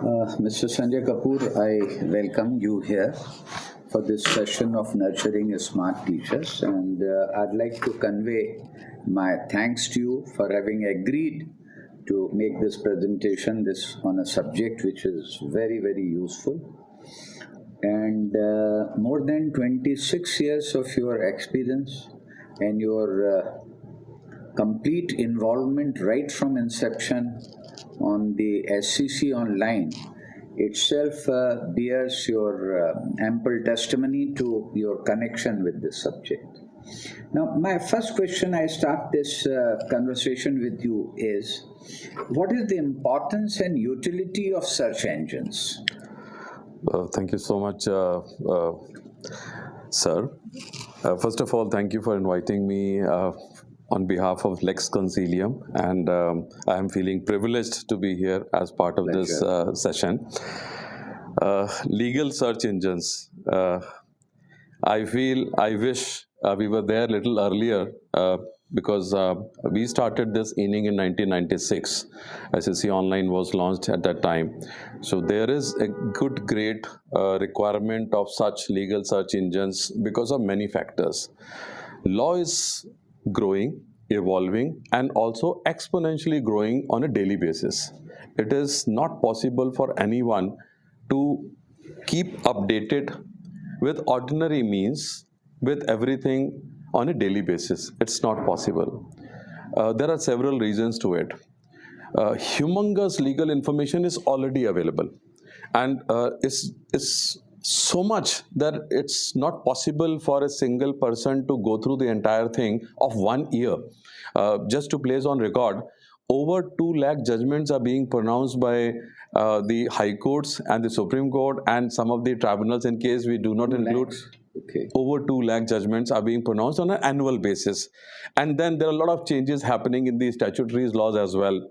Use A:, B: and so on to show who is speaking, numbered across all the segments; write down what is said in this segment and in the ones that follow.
A: Mr. Sanjay Kapoor, I welcome you here for this session of Nurturing Smart Teachers, and I'd like to convey my thanks to you for having agreed to make this presentation on a subject which is very, very useful. And more than 26 years of your experience and your complete involvement right from inception on the SCC Online itself bears your ample testimony to your connection with this subject. Now, my first question I start this conversation with you is, what is the importance and utility of search engines?
B: Thank you so much, sir. First of all, thank you for inviting me on behalf of Lex Consilium, and I am feeling privileged to be here as part of this session. Legal search engines. I wish we were there a little earlier because we started this inning in 1996. SCC Online was launched at that time. So there is a great requirement of such legal search engines because of many factors. Law is growing, evolving, and also exponentially growing on a daily basis. It is not possible for anyone to keep updated with ordinary means with everything on a daily basis. It's not possible. There are several reasons to it. Humongous legal information is already available, and it's so much that it's not possible for a single person to go through the entire thing of 1 year. Just to place on record, over 2 lakh judgments are being pronounced by the high courts and the Supreme Court and some of the tribunals, in case we do not include.
A: Okay.
B: Over 2 lakh judgments are being pronounced on an annual basis. And then there are a lot of changes happening in the statutory laws as well.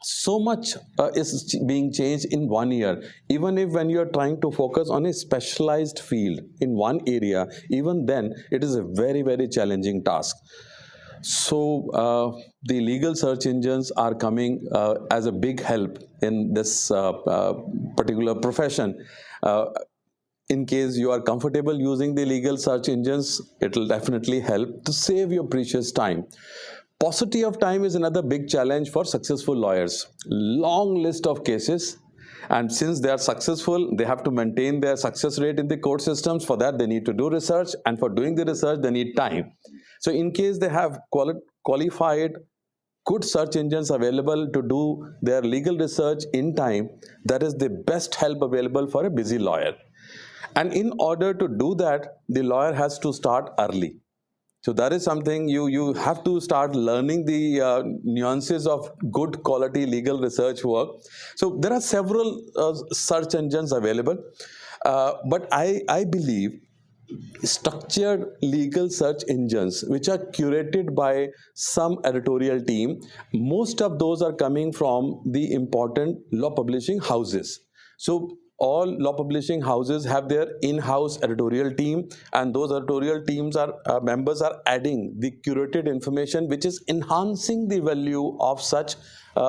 B: So much is being changed in 1 year. Even if when you are trying to focus on a specialized field in one area, even then it is a very, very challenging task. So the legal search engines are coming as a big help in this particular profession. In case you are comfortable using the legal search engines, it will definitely help to save your precious time. Paucity of time is another big challenge for successful lawyers. Long list of cases, and since they are successful, they have to maintain their success rate in the court systems. For that, they need to do research, and for doing the research, they need time. So in case they have qualified good search engines available to do their legal research in time, that is the best help available for a busy lawyer. And in order to do that, the lawyer has to start early. So that is something you have to start learning the nuances of good quality legal research work. So there are several search engines available, but I believe structured legal search engines which are curated by some editorial team, most of those are coming from the important law publishing houses. So all law publishing houses have their in-house editorial team, and those editorial teams are members are adding the curated information which is enhancing the value of such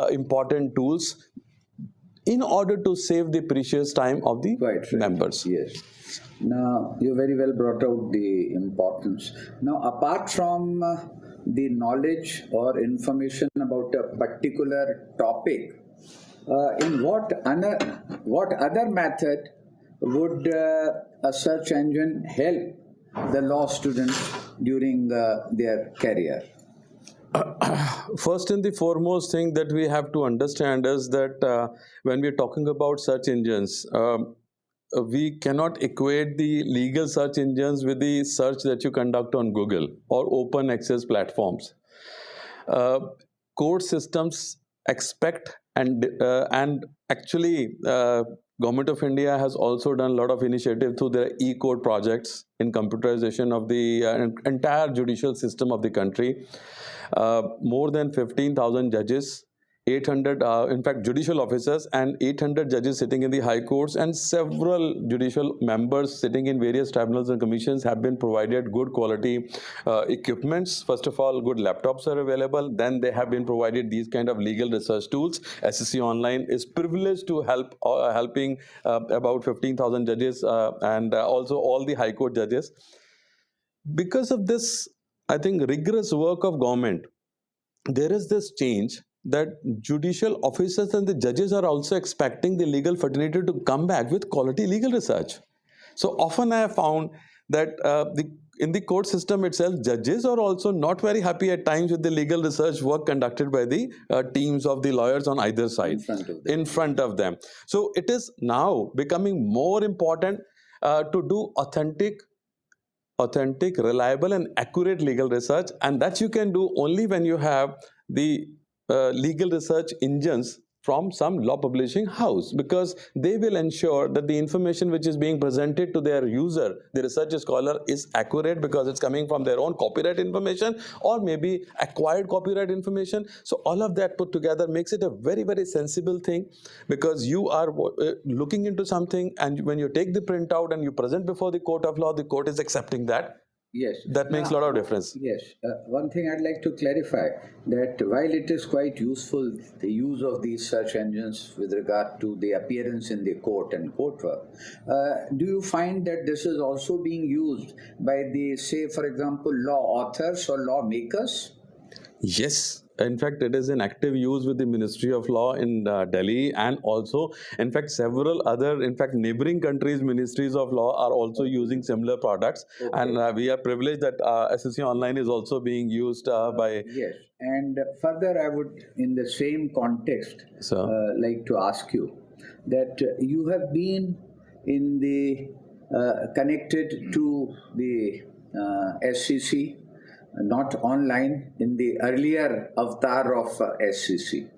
B: important tools in order to save the precious time of the members.
A: Yes. Now, you very well brought out the importance. Now, apart from the knowledge or information about a particular topic, in what other method would a search engine help the law students during their career?
B: First and the foremost thing that we have to understand is that when we are talking about search engines, we cannot equate the legal search engines with the search that you conduct on Google or open access platforms. Court systems expect and actually Government of India has also done a lot of initiative through their e-court projects in computerization of the entire judicial system of the country. More than 15,000 judges 800, in fact, judicial officers and 800 judges sitting in the high courts, and several judicial members sitting in various tribunals and commissions have been provided good quality equipments. First of all, good laptops are available. Then they have been provided these kind of legal research tools. SCC Online is privileged to helping about 15,000 judges and also all the high court judges. Because of this, I think, rigorous work of government, there is this change that judicial officers and the judges are also expecting the legal fraternity to come back with quality legal research. So often I have found that in the court system itself, judges are also not very happy at times with the legal research work conducted by the teams of the lawyers on either side in front of them. So it is now becoming more important to do authentic, reliable, and accurate legal research, and that you can do only when you have the legal research engines from some law publishing house, because they will ensure that the information which is being presented to their user, the research scholar, is accurate because it's coming from their own copyright information or maybe acquired copyright information. So all of that put together makes it a very, very sensible thing, because you are looking into something, and when you take the printout and you present before the court of law, the court is accepting that.
A: Yes.
B: That makes a lot of difference.
A: Yes. One thing I'd like to clarify, that while it is quite useful, the use of these search engines with regard to the appearance in the court and court work, do you find that this is also being used by the, say, for example, law authors or lawmakers?
B: Yes. In fact, it is in active use with the Ministry of Law in Delhi, and also, in fact, several other, in fact, neighboring countries' ministries of law are also using similar products. Okay. And we are privileged that SCC Online is also being used by...
A: Yes. And further, I would, in the same context, like to ask you that you have been in the connected to the SCC, not online, in the earlier avatar of SCC.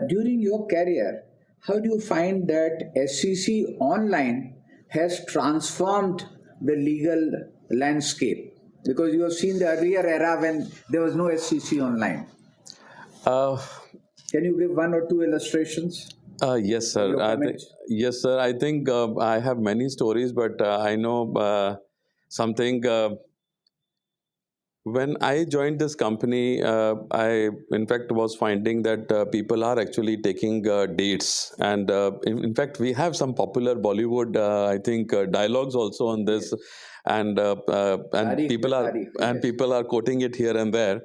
A: During your career, how do you find that SCC Online has transformed the legal landscape? Because you have seen the earlier era when there was no SCC Online. Can you give one or two illustrations?
B: Yes, sir. Yes, sir. I think I have many stories, but I know something. When I joined this company, I, in fact, was finding that people are actually taking dates. And in fact, we have some popular Bollywood, I think, dialogues also on this. Yes. And people are quoting it here and there.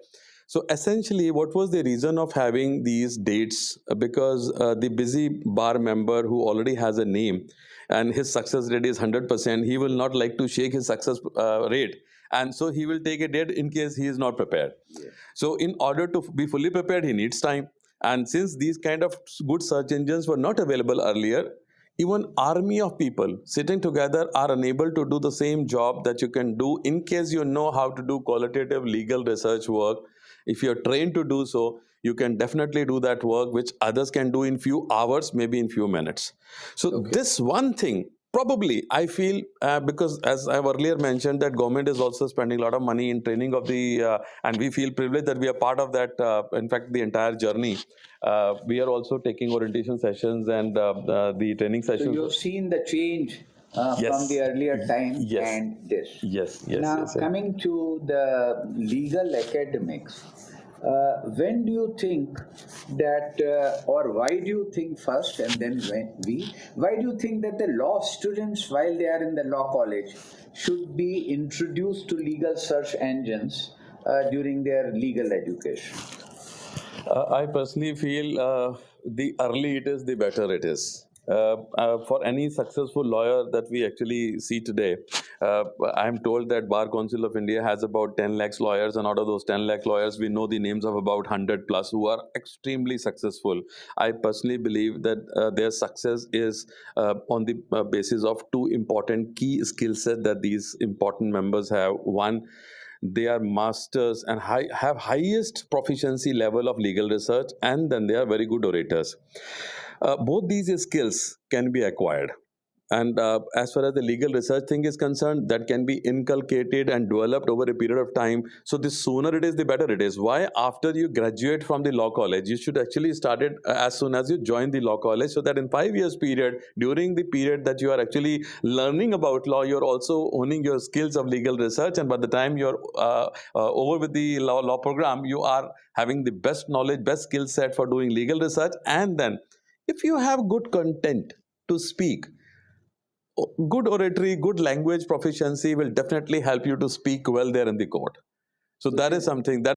B: So essentially, what was the reason of having these dates? Because the busy bar member who already has a name and his success rate is 100%, he will not like to shake his success rate. And so he will take a date in case he is not prepared. Yeah. So in order to be fully prepared, he needs time. And since these kind of good search engines were not available earlier, even army of people sitting together are unable to do the same job that you can do in case you know how to do qualitative legal research work. If you're trained to do so, you can definitely do that work which others can do in few hours, maybe in few minutes. So this one thing, probably, I feel, because as I've earlier mentioned, that government is also spending a lot of money in training of the, and we feel privileged that we are part of that, in fact, the entire journey. We are also taking orientation sessions and the training sessions.
A: So you've seen the change from the earlier time and this.
B: Yes.
A: Now, coming to the legal academics, when do you think that, or why do you think first, and then why do you think that the law students, while they are in the law college, should be introduced to legal search engines during their legal education?
B: I personally feel the early it is, the better it is. For any successful lawyer that we actually see today, I'm told that Bar Council of India has about 10 lakhs lawyers, and out of those 10 lakh lawyers, we know the names of about 100 plus who are extremely successful. I personally believe that their success is on the basis of two important key skill sets that these important members have. One, they are masters and have highest proficiency level of legal research, and then they are very good orators. Both these skills can be acquired. And as far as the legal research thing is concerned, that can be inculcated and developed over a period of time. So the sooner it is, the better it is. Why? After you graduate from the law college, you should actually start it as soon as you join the law college, so that in 5 years period, during the period that you are actually learning about law, you're also owning your skills of legal research. And by the time you're over with the law program, you are having the best knowledge, best skill set for doing legal research. And then if you have good content to speak, good oratory, good language proficiency will definitely help you to speak well there in the court. So that is something that